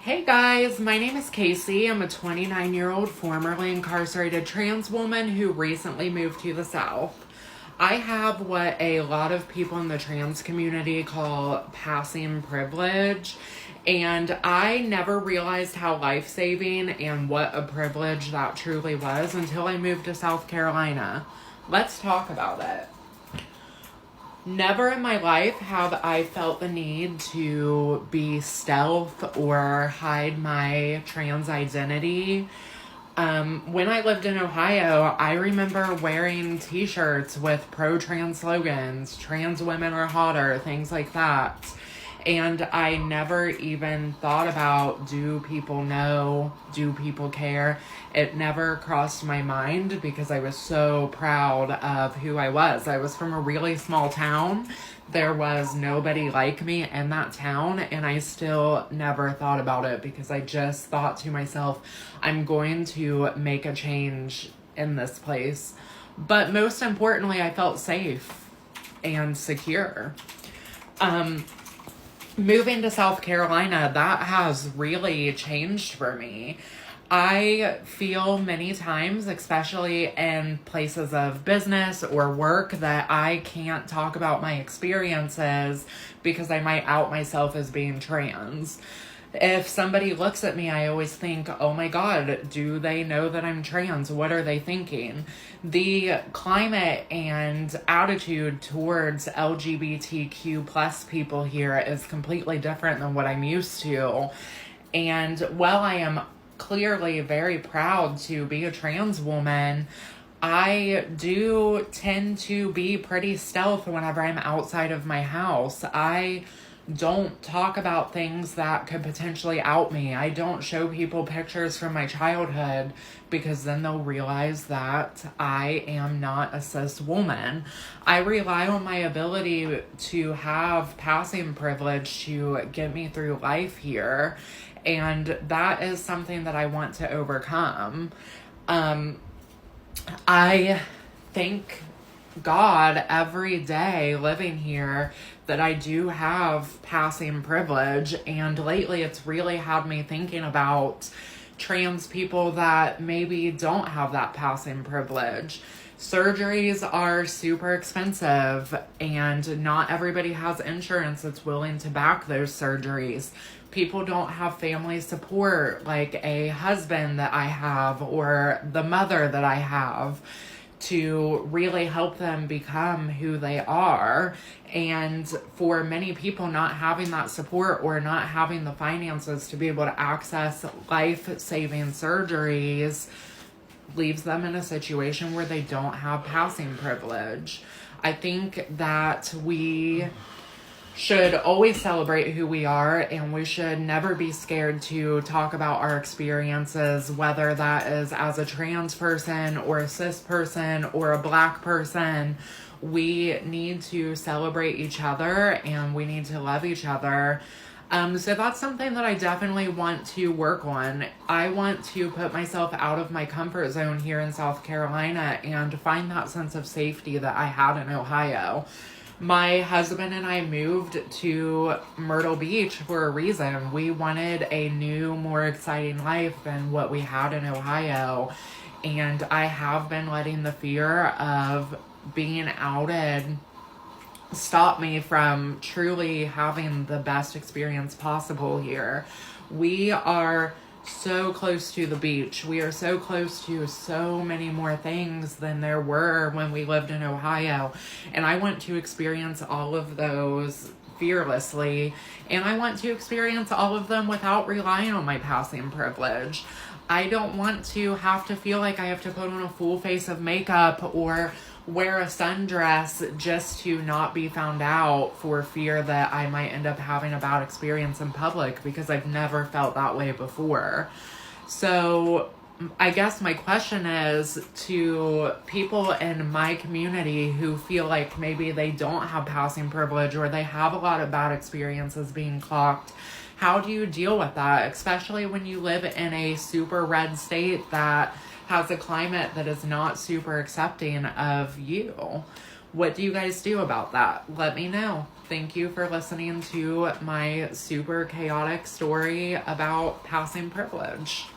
Hey guys, my name is Casey. I'm a 29-year-old formerly incarcerated trans woman who recently moved to the South. I have what a lot of people in the trans community call passing privilege, and I never realized how life-saving and what a privilege that truly was until I moved to South Carolina. Let's talk about it. Never in my life have I felt the need to be stealth or hide my trans identity. When I lived in Ohio, I remember wearing t-shirts with pro-trans slogans, trans women are hotter, things like that. And I never even thought about, do people know? Do people care? It never crossed my mind because I was so proud of who I was. I was from a really small town. There was nobody like me in that town, and I still never thought about it because I just thought to myself, I'm going to make a change in this place. But most importantly, I felt safe and secure. Moving to South Carolina, that has really changed for me. I feel many times, especially in places of business or work, that I can't talk about my experiences because I might out myself as being trans. If somebody looks at me, I always think, oh my God, do they know that I'm trans? What are they thinking? The climate and attitude towards LGBTQ plus people here is completely different than what I'm used to. And while I am clearly very proud to be a trans woman, I do tend to be pretty stealth whenever I'm outside of my house. I don't talk about things that could potentially out me. I don't show people pictures from my childhood because then they'll realize that I am not a cis woman. I rely on my ability to have passing privilege to get me through life here, and that is something that I want to overcome. I thank God every day living here that I do have passing privilege, and lately it's really had me thinking about trans people that maybe don't have that passing privilege. Surgeries are super expensive, and not everybody has insurance that's willing to back those surgeries. People don't have family support like a husband that I have or the mother that I have to really help them become who they are. And for many people, not having that support or not having the finances to be able to access life-saving surgeries leaves them in a situation where they don't have passing privilege. I think that we should always celebrate who we are, and we should never be scared to talk about our experiences, whether that is as a trans person or a cis person or a Black person. We need to celebrate each other and we need to love each other. So that's something that I definitely want to work on. I want to put myself out of my comfort zone here in South Carolina and find that sense of safety that I had in Ohio. My husband and I moved to Myrtle Beach for a reason. We wanted a new, more exciting life than what we had in Ohio. And I have been letting the fear of being outed stop me from truly having the best experience possible here. We are so close to the beach. We are so close to so many more things than there were when we lived in Ohio. And I want to experience all of those fearlessly. And I want to experience all of them without relying on my passing privilege. I don't want to have to feel like I have to put on a full face of makeup or wear a sundress just to not be found out for fear that I might end up having a bad experience in public, because I've never felt that way before. So I guess my question is to people in my community who feel like maybe they don't have passing privilege or they have a lot of bad experiences being clocked. How do you deal with that, especially when you live in a super red state that has a climate that is not super accepting of you? What do you guys do about that? Let me know. thank you for listening to my super chaotic story about passing privilege.